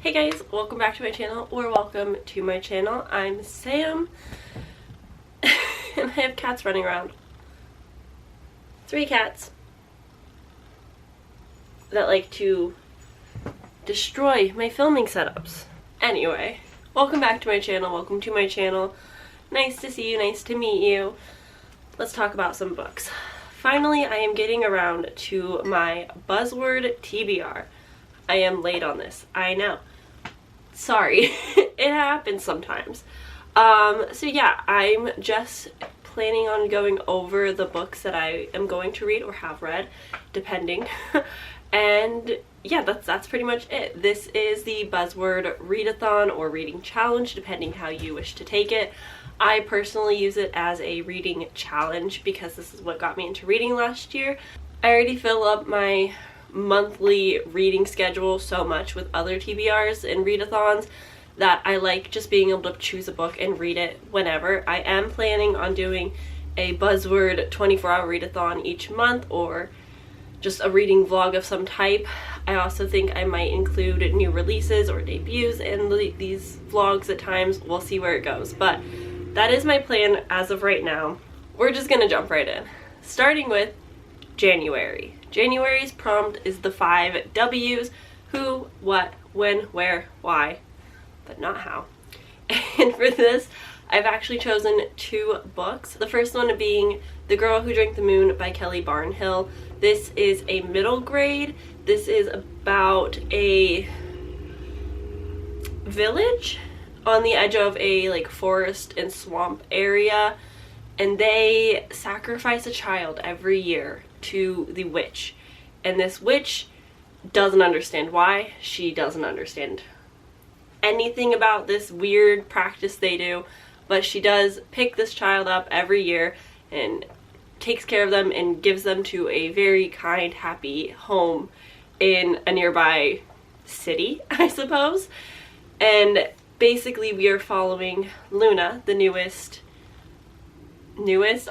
Hey guys, welcome back to my channel, or welcome to my channel. I'm Sam, and I have cats running around. 3 cats that like to destroy my filming setups. Anyway, welcome back to my channel, welcome to my channel. Nice to see you, nice to meet you. Let's talk about some books. Finally, I am getting around to my buzzword TBR. I am late on this, I know. Sorry, it happens sometimes. So yeah, I'm just planning on going over the books that I am going to read or have read, depending. And yeah, that's pretty much it. This is the buzzword readathon or reading challenge, depending how you wish to take it. I personally use it as a reading challenge because this is what got me into reading last year. I already fill up my monthly reading schedule so much with other TBRs and readathons that I like just being able to choose a book and read it whenever. I am planning on doing a buzzword 24-hour readathon each month, or just a reading vlog of some type. I also think I might include new releases or debuts in these vlogs at times. We'll see where it goes, but that is my plan as of right now. We're just gonna jump right in, starting with January. January's prompt is the 5 W's: who, what, when, where, why, but not how. And for this, I've actually chosen 2 books. The first one being The Girl Who Drank the Moon by Kelly Barnhill. This is a middle grade. This is about a village on the edge of a forest and swamp area, and they sacrifice a child every year to the witch, and this witch doesn't understand why. She doesn't understand anything about this weird practice they do, but she does pick this child up every year and takes care of them and gives them to a very kind, happy home in a nearby city, I suppose. And basically we are following Luna, the newest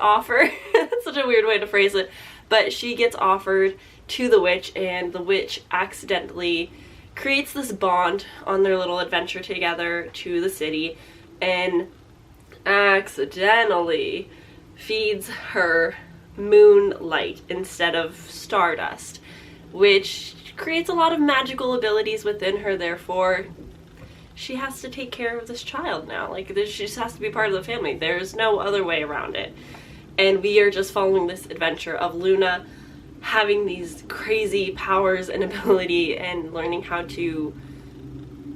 offer. That's such a weird way to phrase it. But she gets offered to the witch, and the witch accidentally creates this bond on their little adventure together to the city, and accidentally feeds her moonlight instead of stardust, which creates a lot of magical abilities within her. Therefore, she has to take care of this child now. She just has to be part of the family. There's no other way around it. And we are just following this adventure of Luna having these crazy powers and ability and learning how to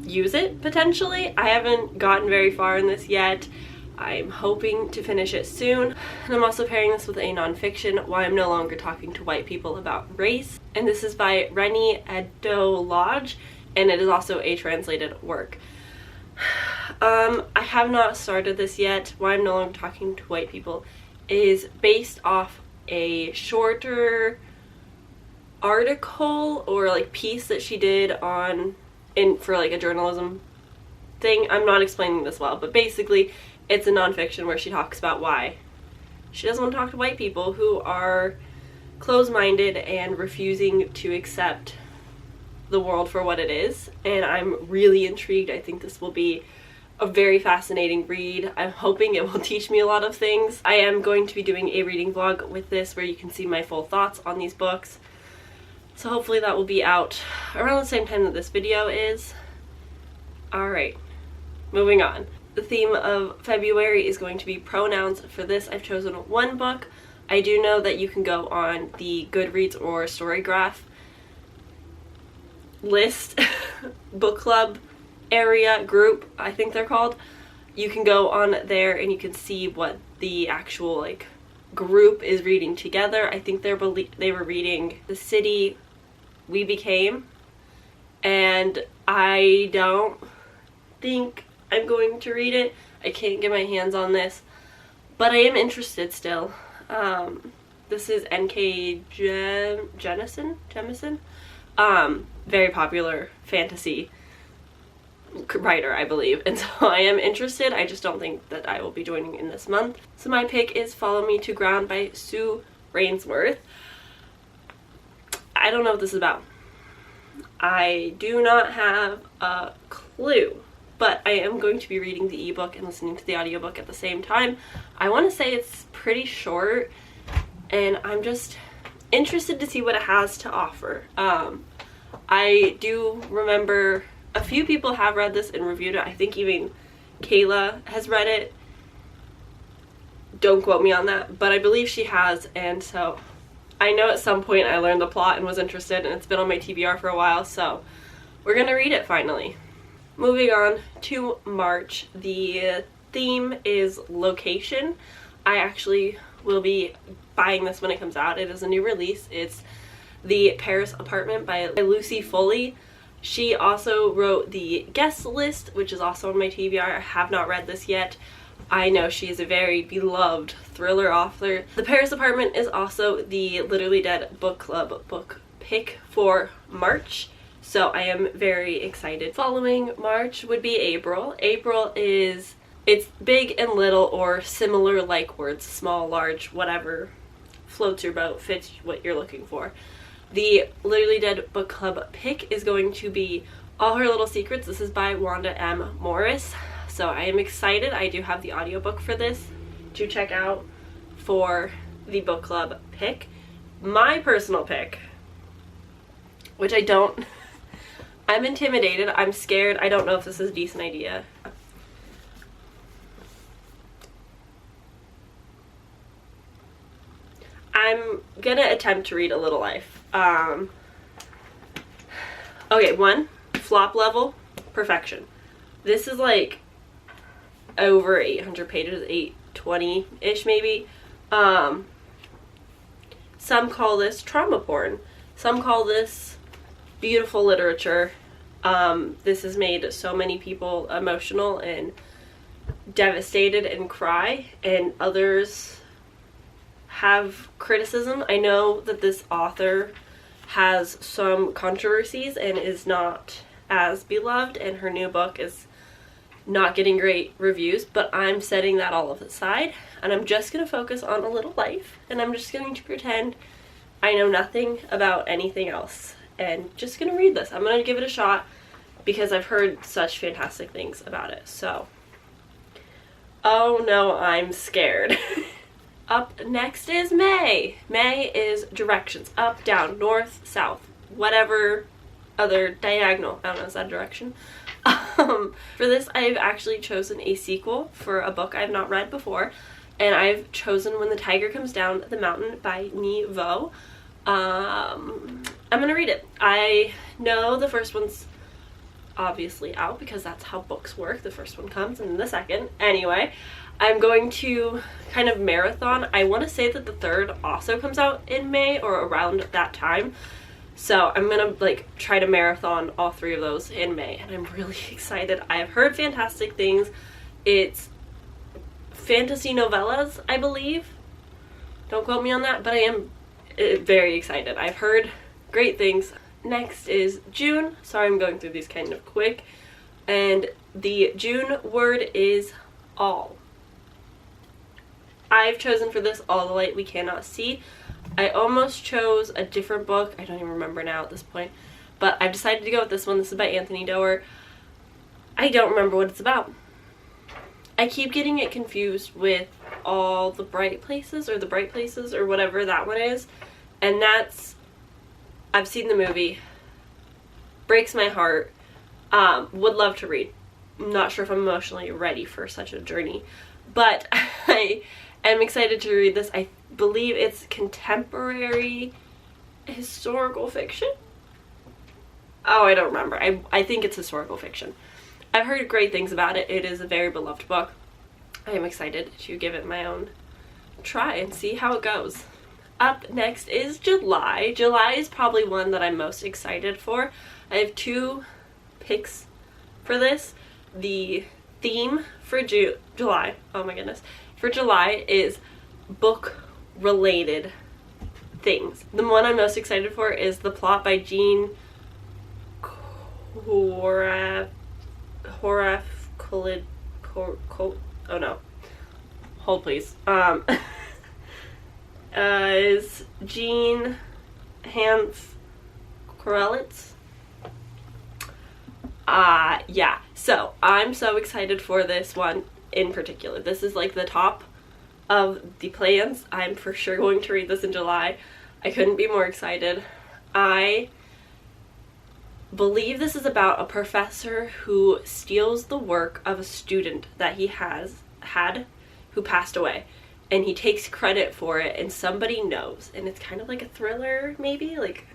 use it, potentially. I haven't gotten very far in this yet. I'm hoping to finish it soon. And I'm also pairing this with a nonfiction, Why I'm No Longer Talking to White People About Race. And this is by readathon, and it is also a translated work. I have not started this yet. Why I'm No Longer Talking to White People is based off a shorter article or piece that she did for a journalism thing. I'm not explaining this well, but basically it's a nonfiction where she talks about why she doesn't want to talk to white people who are closed-minded and refusing to accept the world for what it is. And I'm really intrigued. I think this will be a very fascinating read. I'm hoping it will teach me a lot of things. I am going to be doing a reading vlog with this where you can see my full thoughts on these books. So hopefully that will be out around the same time that this video is. Alright, moving on. The theme of February is going to be pronouns. For this, I've chosen 1 book. I do know that you can go on the Goodreads or Storygraph list, book club area, group, I think they're called. You can go on there and you can see what the actual group is reading together. I think they were reading The City We Became, and I don't think I'm going to read it. I can't get my hands on this, but I am interested still. This is N.K. Jemisin. Very popular fantasy writer, I believe, and so I am interested. I just don't think that I will be joining in this month. So my pick is Follow Me to Ground by Sue Rainsworth. I don't know what this is about. I do not have a clue, but I am going to be reading the ebook and listening to the audiobook at the same time. I want to say it's pretty short, and I'm just interested to see what it has to offer. I do remember a few people have read this and reviewed it. I think even Kayla has read it. Don't quote me on that, but I believe she has, and so I know at some point I learned the plot and was interested, and it's been on my TBR for a while, so we're gonna read it finally. Moving on to March, the theme is location. I actually will be buying this when it comes out. It is a new release. It's The Paris Apartment by Lucy Foley. She also wrote the guest list, which is also on my TBR. I have not read this yet. I know she is a very beloved thriller author. The Paris Apartment is also the Literally Dead Book Club book pick for March, so I am very excited. Following March would be April. April is, it's big and little or similar like words, small, large, whatever floats your boat, fits what you're looking for. The Literally Dead Book Club pick is going to be All Her Little Secrets. This is by Wanda M. Morris. So I am excited. I do have the audiobook for this to check out for the book club pick. My personal pick, which I'm intimidated, I'm scared, I don't know if this is a decent idea. I'm gonna attempt to read A Little Life. Okay, 1, flop level, perfection. This is like over 800 pages, 820-ish maybe. Some call this trauma porn. Some call this beautiful literature. This has made so many people emotional and devastated and cry, and others have criticism. I know that this author has some controversies and is not as beloved, and her new book is not getting great reviews, but I'm setting that all aside, and I'm just going to focus on A Little Life, and I'm just going to pretend I know nothing about anything else, and just going to read this. I'm going to give it a shot because I've heard such fantastic things about it, so. Oh no, I'm scared. Up next is May. May is directions, up, down, north, south, whatever other diagonal, I don't know, is that a direction? For this, I've actually chosen a sequel for a book I've not read before, and I've chosen When the Tiger Comes Down the Mountain by Ni Vo. I'm gonna read it. I know the first one's obviously out because that's how books work. The first one comes and then the second. Anyway, I'm going to kind of marathon. I want to say that the third also comes out in May or around that time. So I'm gonna like try to marathon all 3 of those in May, and I'm really excited. I have heard fantastic things. It's fantasy novellas, I believe. Don't quote me on that, but I am very excited. I've heard great things. Next is June. Sorry, I'm going through these kind of quick. And the June word is all. I've chosen for this All the Light We Cannot See. I almost chose a different book. I don't even remember now at this point. But I've decided to go with this one. This is by Anthony Doerr. I don't remember what it's about. I keep getting it confused with All the Bright Places or The Bright Places or whatever that one is. And that's, I've seen the movie. Breaks my heart. Would love to read. I'm not sure if I'm emotionally ready for such a journey. But I am excited to read this. I believe it's contemporary historical fiction. Oh, I don't remember. I think it's historical fiction. I've heard great things about it. It is a very beloved book. I am excited to give it my own try and see how it goes. Up next is July. July is probably one that I'm most excited for. I have 2 picks for this. The theme for July, oh my goodness, for July is book related things. The one I'm most excited for is The Plot by Jean oh no, hold please. Is Jean Hanf Korelitz. Yeah, so I'm so excited for this one in particular. This is like the top of the plans. I'm for sure going to read this in July. I couldn't be more excited. I believe this is about a professor who steals the work of a student that he had who passed away, and he takes credit for it, and somebody knows, and it's kind of like a thriller, maybe. Like,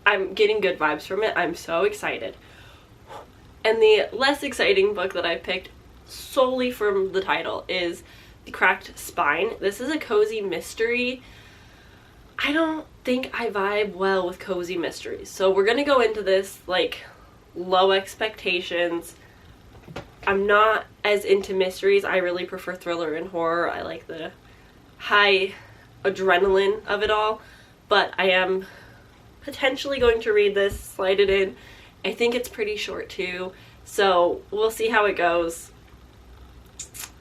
I'm getting good vibes from it. I'm so excited. And the less exciting book that I picked solely from the title is The Cracked Spine. This is a cozy mystery. I don't think I vibe well with cozy mysteries, so we're gonna go into this like low expectations. I'm not as into mysteries. I really prefer thriller and horror. I like the high adrenaline of it all, but I am potentially going to read this, slide it in. I think it's pretty short too, so we'll see how it goes.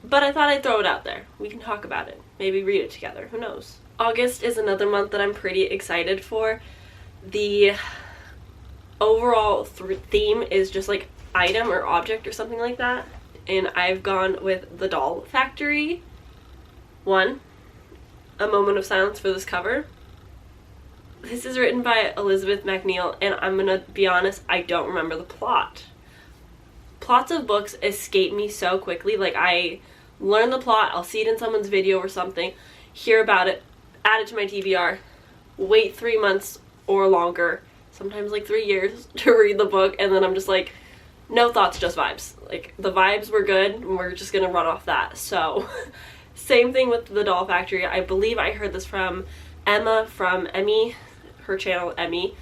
But I thought I'd throw it out there. We can talk about it. Maybe read it together. Who knows? August is another month that I'm pretty excited for. The overall theme is just like item or object or something like that. And I've gone with The Doll Factory. A moment of silence for this cover. This is written by Elizabeth McNeil, and I'm gonna be honest, I don't remember the plot. Plots of books escape me so quickly. Like, I learn the plot, I'll see it in someone's video or something, hear about it, add it to my TBR, wait 3 months or longer, sometimes like 3 years to read the book, and then I'm just like, no thoughts, just vibes. Like, the vibes were good, and we're just gonna run off that. So, same thing with The Doll Factory. I believe I heard this from Emma from Emmy, her channel Emmy.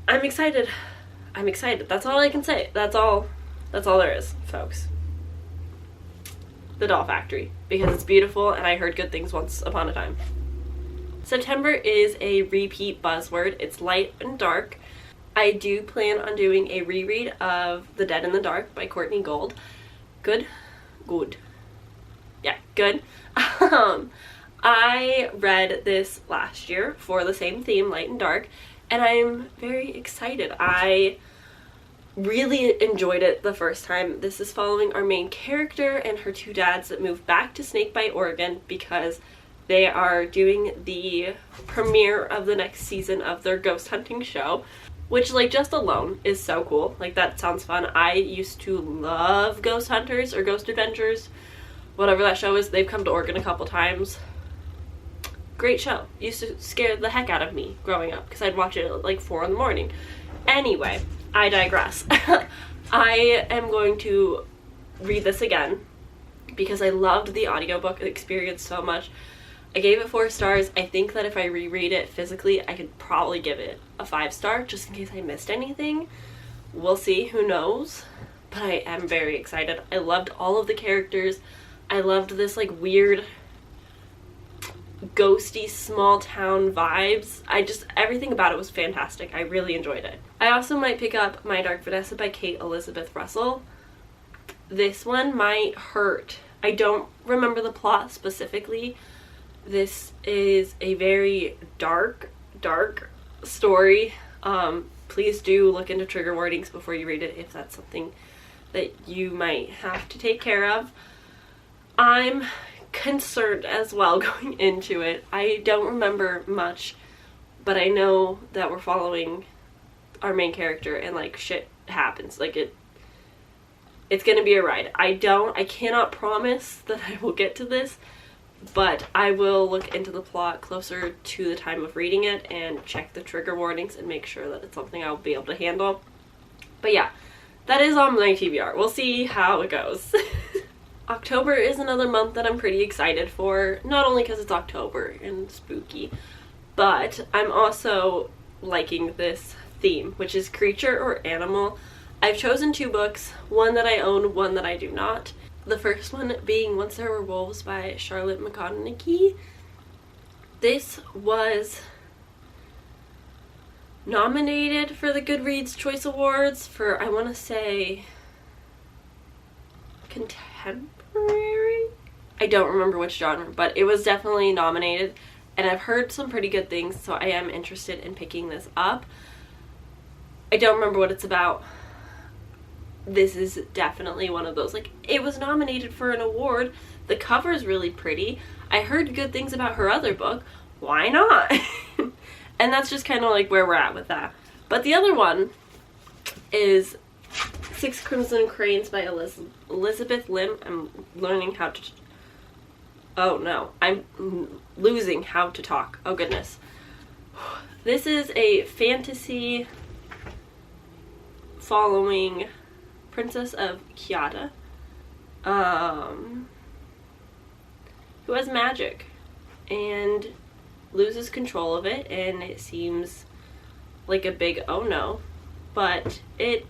I'm excited. I'm excited. That's all I can say. That's all there is, folks. The Doll Factory, because it's beautiful and I heard good things once upon a time. September is a repeat buzzword. It's light and dark. I do plan on doing a reread of The Dead in the Dark by Courtney Gold. Good. Yeah, good. I read this last year for the same theme, light and dark, and I'm very excited. I really enjoyed it the first time. This is following our main character and her two dads that moved back to Snakebite, Oregon, because they are doing the premiere of the next season of their ghost hunting show, which, like, just alone is so cool. Like, that sounds fun. I used to love Ghost Hunters or Ghost Adventures, whatever that show is. They've come to Oregon a couple times. Great show. Used to scare the heck out of me growing up because I'd watch it at like 4 in the morning. Anyway, I digress. I am going to read this again because I loved the audiobook experience so much. I gave it 4 stars. I think that if I reread it physically, I could probably give it a 5-star just in case I missed anything. We'll see. Who knows? But I am very excited. I loved all of the characters. I loved this like weird ghosty small town vibes. Everything about it was fantastic. I really enjoyed it. I also might pick up My Dark Vanessa by Kate Elizabeth Russell. This one might hurt. I don't remember the plot specifically. This is a very dark story. Please do look into trigger warnings before you read it if that's something that you might have to take care of. I'm concerned as well going into it. I don't remember much, but I know that we're following our main character and like shit happens. Like it's gonna be a ride. I cannot promise that I will get to this, but I will look into the plot closer to the time of reading it and check the trigger warnings and make sure that it's something I'll be able to handle. But yeah, that is on my TBR. We'll see how it goes. October is another month that I'm pretty excited for, not only because it's October and spooky, but I'm also liking this theme, which is creature or animal. I've chosen 2 books, one that I own, one that I do not. The first one being Once There Were Wolves by Charlotte McConaughey. This was nominated for the Goodreads Choice Awards for, I want to say, contemporary? I don't remember which genre, but it was definitely nominated, and I've heard some pretty good things, so I am interested in picking this up. I don't remember what it's about. This is definitely one of those, like, it was nominated for an award. The cover's really pretty. I heard good things about her other book. Why not? And that's just kind of like where we're at with that. But the other one is Six Crimson Cranes by Elizabeth Lim. I'm learning how to... Oh no, I'm losing how to talk. Oh goodness. This is a fantasy following Princess of Kiata, who has magic and loses control of it, and it seems like a big oh no, but it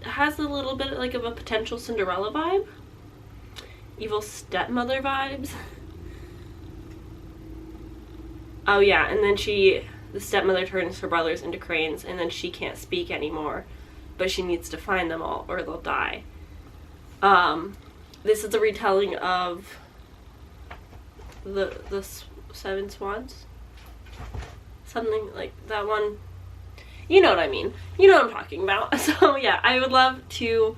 has a little bit like of a potential Cinderella vibe, evil stepmother vibes. Oh yeah, and then the stepmother turns her brothers into cranes, and then she can't speak anymore, but she needs to find them all or they'll die. This is a retelling of the Seven Swans, something like that one. You know what I mean. You know what I'm talking about. So yeah, I would love to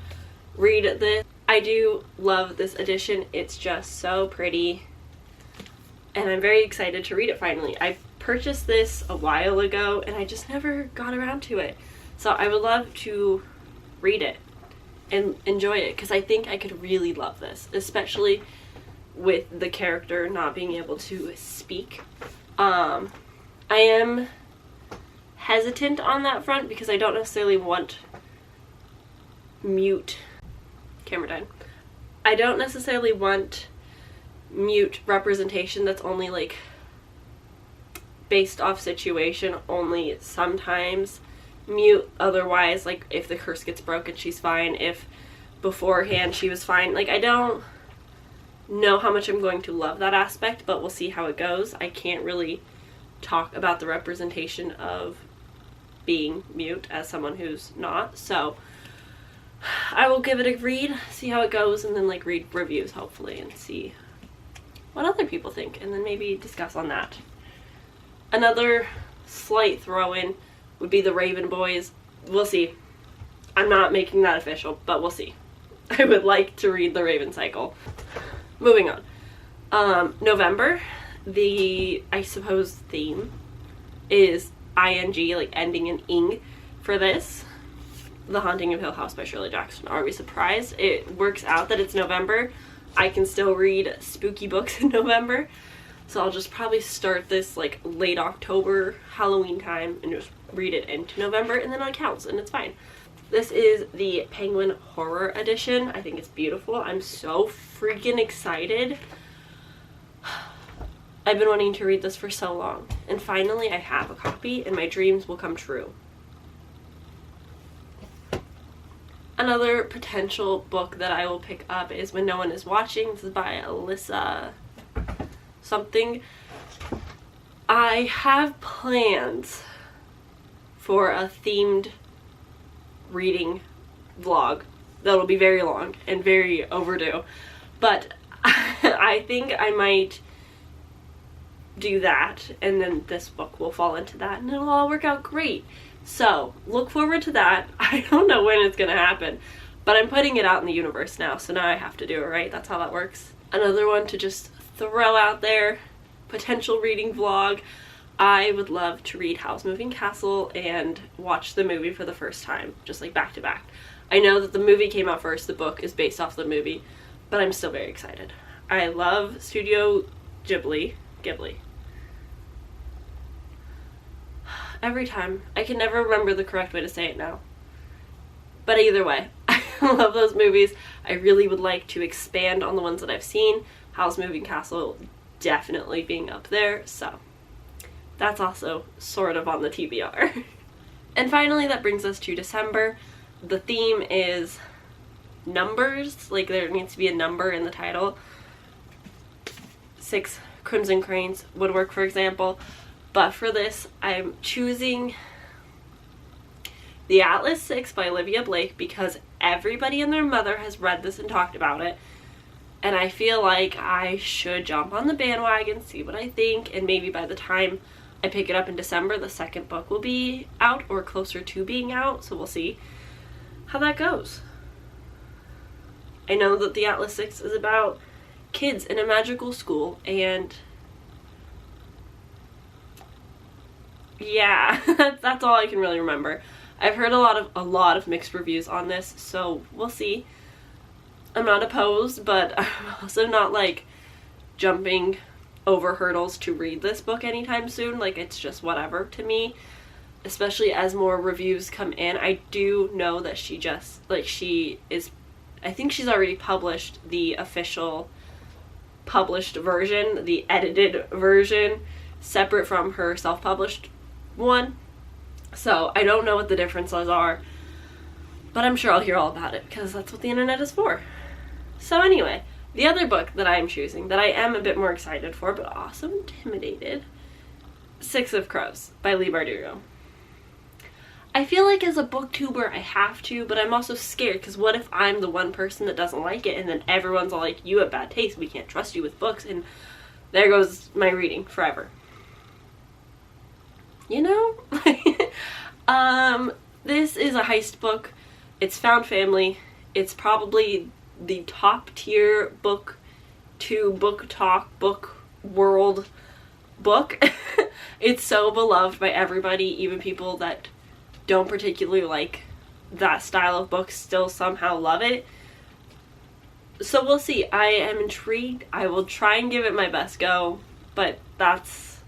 read this. I do love this edition. It's just so pretty, and I'm very excited to read it finally. I purchased this a while ago and I just never got around to it. So I would love to read it and enjoy it, because I think I could really love this, especially with the character not being able to speak. I am hesitant on that front because I don't necessarily want mute... Camera died. I don't necessarily want mute representation that's only like based off situation, only sometimes mute, otherwise like if the curse gets broken she's fine, if beforehand she was fine. Like, I don't know how much I'm going to love that aspect, but we'll see how it goes. I can't really talk about the representation of being mute as someone who's not, so I will give it a read, see how it goes, and then like read reviews hopefully and see what other people think, and then maybe discuss on that. Another slight throw-in would be the Raven Boys. We'll see. I'm not making that official, but we'll see. I would like to read the Raven Cycle. Moving on. November, I suppose theme is ing, like ending in ing for this. The Haunting of Hill House by Shirley Jackson. Are we surprised? It works out that it's November. I can still read spooky books in November, so I'll just probably start this like late October, Halloween time, and just read it into November, and then it counts, and it's fine. This is the Penguin Horror Edition. I think it's beautiful. I'm so freaking excited. I've been wanting to read this for so long, and finally I have a copy, and my dreams will come true. Another potential book that I will pick up is When No One Is Watching. This is by Alyssa something. I have plans for a themed reading vlog that'll be very long and very overdue, but I think I might do that, and then this book will fall into that, and it'll all work out great. So look forward to that. I don't know when it's gonna happen, but I'm putting it out in the universe now, so now I have to do it, right? That's how that works. Another one to just throw out there, potential reading vlog. I would love to read Howl's Moving Castle and watch the movie for the first time, just like back to back. I know that the movie came out first, the book is based off the movie, but I'm still very excited. I love Studio Ghibli. Every time. I can never remember the correct way to say it now. But either way, I love those movies. I really would like to expand on the ones that I've seen. Howl's Moving Castle definitely being up there, so that's also sort of on the TBR. And finally, that brings us to December. The theme is numbers, like there needs to be a number in the title. 6 Crimson Cranes would work, for example. But for this, I'm choosing The Atlas 6 by Olivia Blake because everybody and their mother has read this and talked about it. And I feel like I should jump on the bandwagon, see what I think, and maybe by the time I pick it up in December, the second book will be out or closer to being out, so we'll see how that goes. I know that the Atlas 6 is about kids in a magical school, and yeah, that's all I can really remember. I've heard a lot of mixed reviews on this, so we'll see. I'm not opposed, but I'm also not like jumping over hurdles to read this book anytime soon. Like, it's just whatever to me, especially as more reviews come in. I do know that I think she's already published the official published version, the edited version, separate from her self-published one. So I don't know what the differences are, but I'm sure I'll hear all about it because that's what the internet is for. So anyway, the other book that I am choosing, that I am a bit more excited for, but also intimidated, Six of Crows by Leigh Bardugo. I feel like as a booktuber I have to, but I'm also scared because what if I'm the one person that doesn't like it and then everyone's all like, you have bad taste, we can't trust you with books, and there goes my reading forever. You know? This is a heist book. It's found family. It's probably the top tier book to book talk, book world book. It's so beloved by everybody, even people that don't particularly like that style of book still somehow love it. So we'll see. I am intrigued. I will try and give it my best go, but that's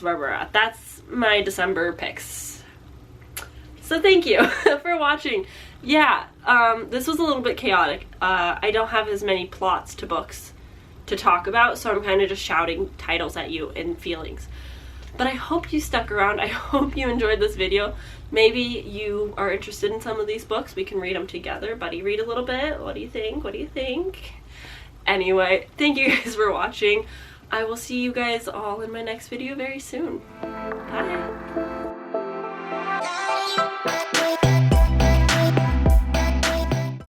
where we're at. That's my December picks. So thank you for watching. Yeah, this was a little bit chaotic. I don't have as many plots to books to talk about, so I'm kind of just shouting titles at you and feelings. But I hope you stuck around. I hope you enjoyed this video. Maybe you are interested in some of these books. We can read them together. Buddy read a little bit. What do you think? What do you think? Anyway, thank you guys for watching. I will see you guys all in my next video very soon. Bye.